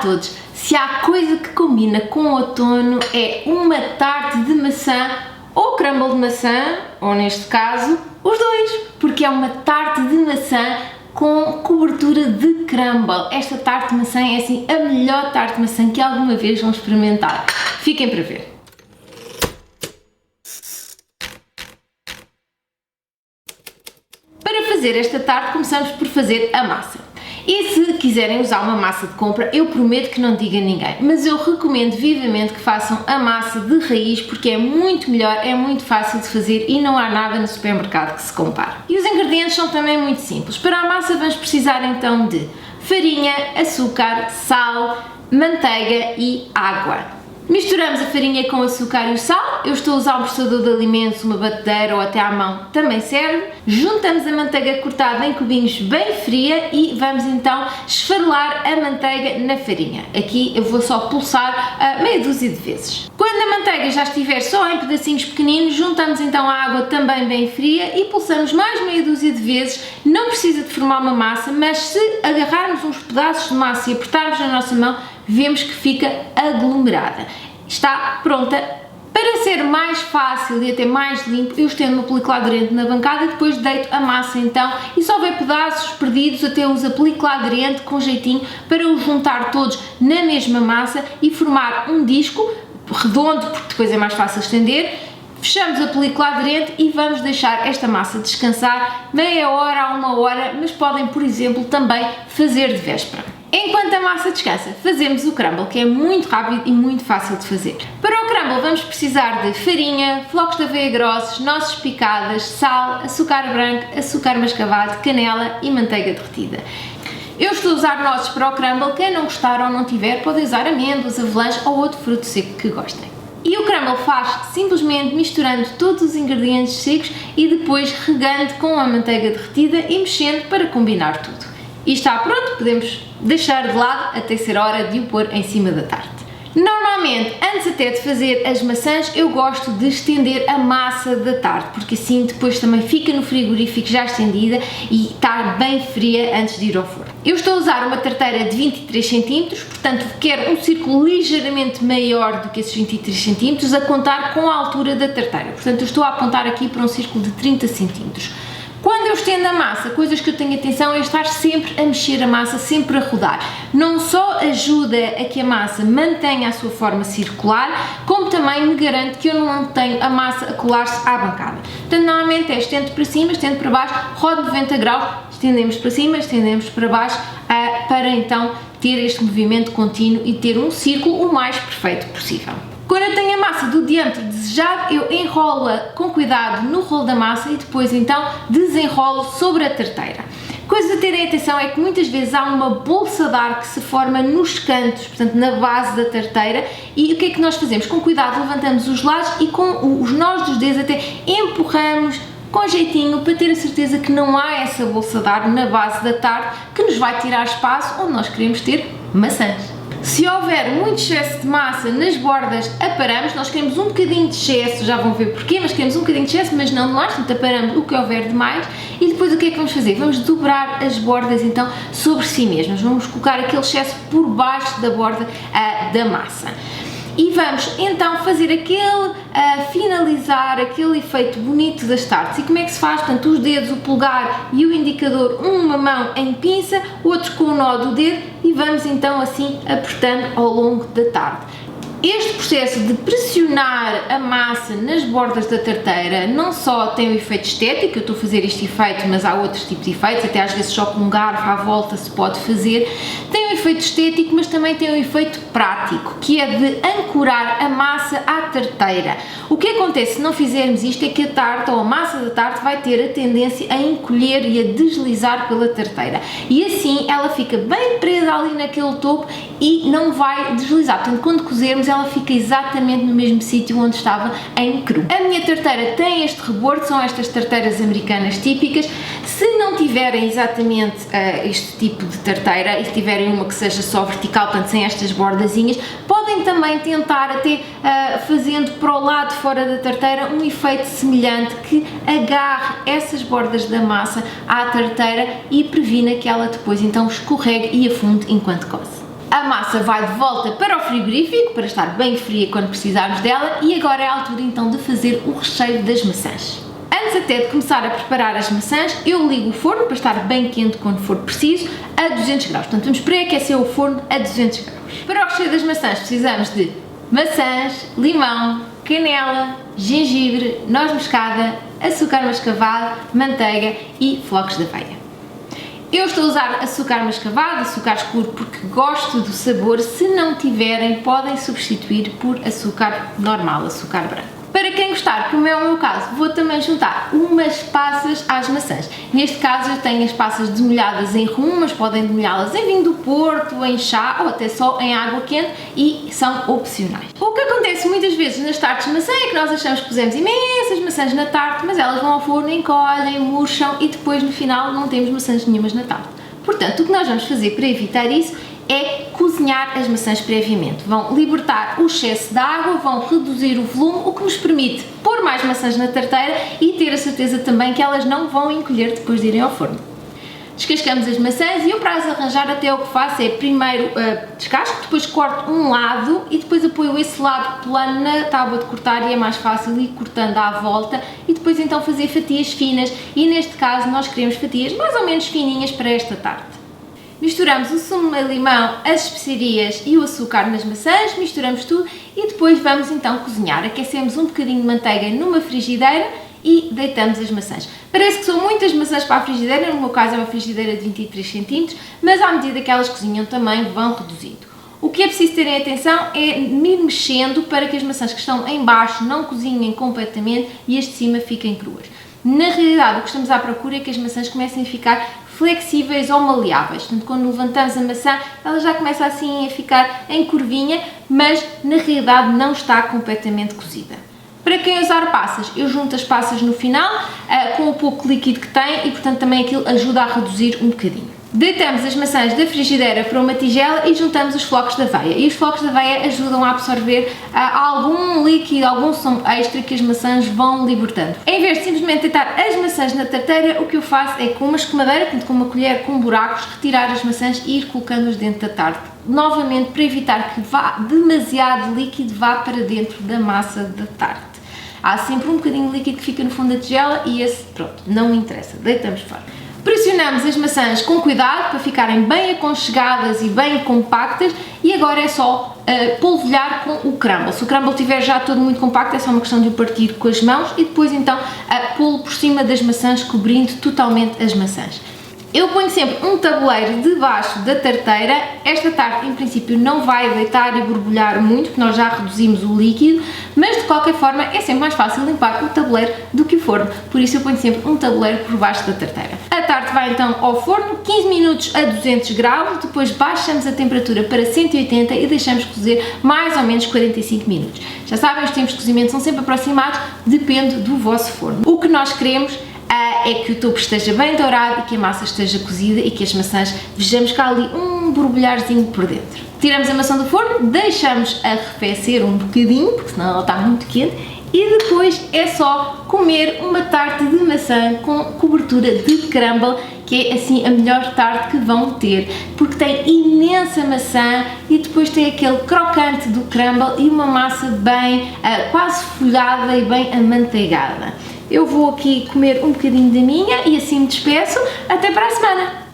todos! Se há coisa que combina com o outono é uma tarte de maçã ou crumble de maçã, ou neste caso, os dois, porque é uma tarte de maçã com cobertura de crumble. Esta tarte de maçã é assim a melhor tarte de maçã que alguma vez vão experimentar. Fiquem para ver. Para fazer esta tarte começamos por fazer a massa. E se quiserem usar uma massa de compra, eu prometo que não diga a ninguém, mas eu recomendo vivamente que façam a massa de raiz porque é muito melhor, é muito fácil de fazer e não há nada no supermercado que se compare. E os ingredientes são também muito simples. Para a massa vamos precisar então de farinha, açúcar, sal, manteiga e água. Misturamos a farinha com o açúcar e o sal. Eu estou a usar um processador de alimentos, uma batedeira ou até à mão também serve. Juntamos a manteiga cortada em cubinhos bem fria e vamos então esfarelar a manteiga na farinha. Aqui eu vou só pulsar meia dúzia de vezes. Quando a manteiga já estiver só em pedacinhos pequeninos, juntamos então a água também bem fria e pulsamos mais meia dúzia de vezes. Não precisa de formar uma massa, mas se agarrarmos uns pedaços de massa e apertarmos na nossa mão, vemos que fica aglomerada. Está pronta. Para ser mais fácil e até mais limpo, eu estendo uma película aderente na bancada e depois deito a massa então e se houver pedaços perdidos até uso a película aderente com jeitinho para os juntar todos na mesma massa e formar um disco redondo, porque depois é mais fácil estender. Fechamos a película aderente e vamos deixar esta massa descansar meia hora a uma hora, mas podem, por exemplo, também fazer de véspera. Enquanto a massa descansa, fazemos o crumble, que é muito rápido e muito fácil de fazer. Para o crumble vamos precisar de farinha, flocos de aveia grossos, nozes picadas, sal, açúcar branco, açúcar mascavado, canela e manteiga derretida. Eu estou a usar nozes para o crumble, quem não gostar ou não tiver pode usar amêndoas, avelãs ou outro fruto seco que gostem. E o crumble faz simplesmente misturando todos os ingredientes secos e depois regando com a manteiga derretida e mexendo para combinar tudo. E está pronto, podemos deixar de lado até ser hora de o pôr em cima da tarte. Normalmente, antes até de fazer as maçãs, eu gosto de estender a massa da tarte, porque assim depois também fica no frigorífico já estendida e está bem fria antes de ir ao forno. Eu estou a usar uma tarteira de 23 cm, portanto quero um círculo ligeiramente maior do que esses 23 cm, a contar com a altura da tarteira. Portanto eu estou a apontar aqui para um círculo de 30 cm. Quando eu estendo a massa, coisas que eu tenho atenção é estar sempre a mexer a massa, sempre a rodar. Não só ajuda a que a massa mantenha a sua forma circular, como também me garante que eu não mantenho a massa a colar-se à bancada. Portanto, normalmente é estendo para cima, estendo para baixo, rodo 90 graus, estendemos para cima, estendemos para baixo, para então ter este movimento contínuo e ter um círculo o mais perfeito possível. Quando eu tenho a massa do diâmetro desejado, eu enrolo-a com cuidado no rolo da massa e depois então desenrolo sobre a tarteira. Coisa a terem atenção é que muitas vezes há uma bolsa de ar que se forma nos cantos, portanto na base da tarteira, e o que é que nós fazemos? Com cuidado levantamos os lados e com os nós dos dedos até empurramos com jeitinho para ter a certeza que não há essa bolsa de ar na base da tarte que nos vai tirar espaço onde nós queremos ter maçãs. Se houver muito excesso de massa nas bordas, aparamos. Nós queremos um bocadinho de excesso, já vão ver porquê, mas queremos um bocadinho de excesso, mas não demais, portanto aparamos o que houver de mais e depois o que é que vamos fazer? Vamos dobrar as bordas então sobre si mesmas, vamos colocar aquele excesso por baixo da borda da massa. E vamos então fazer finalizar aquele efeito bonito das tartes. E como é que se faz? Portanto, os dedos, o polegar e o indicador, uma mão em pinça, outro com o nó do dedo e vamos então assim apertando ao longo da tarte. Este processo de pressionar a massa nas bordas da tarteira não só tem um efeito estético, eu estou a fazer este efeito, mas há outros tipos de efeitos, até às vezes só com um garfo à volta se pode fazer, tem um efeito estético, mas também tem um efeito prático, que é de ancorar a massa à tarteira. O que acontece se não fizermos isto é que a tarte ou a massa da tarte vai ter a tendência a encolher e a deslizar pela tarteira e assim ela fica bem presa ali naquele topo e não vai deslizar, portanto quando cozermos ela fica exatamente no mesmo sítio onde estava em cru. A minha tarteira tem este rebordo, são estas tarteiras americanas típicas. Se não tiverem exatamente este tipo de tarteira e se tiverem uma que seja só vertical, portanto sem estas bordazinhas, podem também tentar até fazendo para o lado fora da tarteira um efeito semelhante que agarre essas bordas da massa à tarteira e previna que ela depois então escorregue e afunde enquanto coze. A massa vai de volta para o frigorífico para estar bem fria quando precisarmos dela e agora é a altura então de fazer o recheio das maçãs. Antes até de começar a preparar as maçãs, eu ligo o forno para estar bem quente quando for preciso, a 200 graus. Portanto, vamos pré-aquecer o forno a 200 graus. Para o recheio das maçãs precisamos de maçãs, limão, canela, gengibre, noz moscada, açúcar mascavado, manteiga e flocos de aveia. Eu estou a usar açúcar mascavado, açúcar escuro, porque gosto do sabor. Se não tiverem, podem substituir por açúcar normal, açúcar branco. Para quem gostar, como é o meu caso, vou também juntar umas passas às maçãs. Neste caso eu tenho as passas demolhadas em rum, mas podem demolhá-las em vinho do Porto, em chá ou até só em água quente e são opcionais. O que acontece muitas vezes nas tartes de maçã é que nós achamos que pusemos imensas maçãs na tarte, mas elas vão ao forno, encolhem, murcham e depois no final não temos maçãs nenhumas na tarte. Portanto, o que nós vamos fazer para evitar isso é cozinhar as maçãs previamente. Vão libertar o excesso de água, vão reduzir o volume, o que nos permite pôr mais maçãs na tarteira e ter a certeza também que elas não vão encolher depois de irem ao forno. Descascamos as maçãs e eu, para as arranjar, até o que faço é primeiro descasco, depois corto um lado e depois apoio esse lado plano na tábua de cortar e é mais fácil ir cortando à volta e depois então fazer fatias finas e neste caso nós queremos fatias mais ou menos fininhas para esta tarte. Misturamos o sumo de limão, as especiarias e o açúcar nas maçãs, misturamos tudo e depois vamos então cozinhar. Aquecemos um bocadinho de manteiga numa frigideira e deitamos as maçãs. Parece que são muitas maçãs para a frigideira, no meu caso é uma frigideira de 23 cm, mas à medida que elas cozinham também vão reduzindo. O que é preciso terem atenção é ir mexendo para que as maçãs que estão em baixo não cozinhem completamente e as de cima fiquem cruas. Na realidade o que estamos à procura é que as maçãs comecem a ficar flexíveis ou maleáveis, portanto quando levantamos a maçã ela já começa assim a ficar em curvinha, mas na realidade não está completamente cozida. Para quem usar passas, eu junto as passas no final com o pouco líquido que tem e portanto também aquilo ajuda a reduzir um bocadinho. Deitamos as maçãs da frigideira para uma tigela e juntamos os flocos de aveia. E os flocos de aveia ajudam a absorver algum líquido, algum som extra que as maçãs vão libertando. Em vez de simplesmente deitar as maçãs na tarteira, o que eu faço é com uma escumadeira, portanto com uma colher com buracos, retirar as maçãs e ir colocando-as dentro da tarte. Novamente para evitar que demasiado líquido vá para dentro da massa da tarte. Há sempre um bocadinho de líquido que fica no fundo da tigela e esse, pronto, não interessa, deitamos fora. Pressionamos as maçãs com cuidado para ficarem bem aconchegadas e bem compactas e agora é só polvilhar com o crumble. Se o crumble estiver já todo muito compacto é só uma questão de o partir com as mãos e depois então pô-lo por cima das maçãs, cobrindo totalmente as maçãs. Eu ponho sempre um tabuleiro debaixo da tarteira. Esta tarte em princípio não vai deitar e borbulhar muito, porque nós já reduzimos o líquido, mas de qualquer forma é sempre mais fácil limpar o tabuleiro do que o forno, por isso eu ponho sempre um tabuleiro por baixo da tarteira. A tarte vai então ao forno, 15 minutos a 200 graus, depois baixamos a temperatura para 180 e deixamos cozer mais ou menos 45 minutos. Já sabem, os tempos de cozimento são sempre aproximados, depende do vosso forno. O que nós queremos é que o topo esteja bem dourado e que a massa esteja cozida e que as maçãs vejamos cá ali um borbulharzinho por dentro. Tiramos a maçã do forno, deixamos arrefecer um bocadinho, porque senão ela está muito quente, e depois é só comer uma tarte de maçã com cobertura de crumble, que é assim a melhor tarte que vão ter, porque tem imensa maçã e depois tem aquele crocante do crumble e uma massa bem quase folhada e bem amanteigada. Eu vou aqui comer um bocadinho da minha e assim me despeço. Até para a semana!